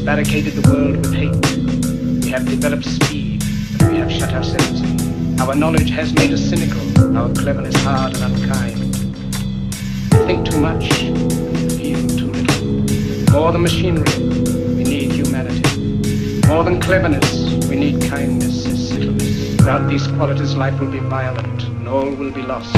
Barricaded the world with hate. We have developed speed, but we have shut ourselves in. Our knowledge has made us cynical, our cleverness hard and unkind. We think too much, feel too little. More than machinery, we need humanity. More than cleverness, we need kindness, sincerity. Without these qualities, life will be violent, and all will be lost.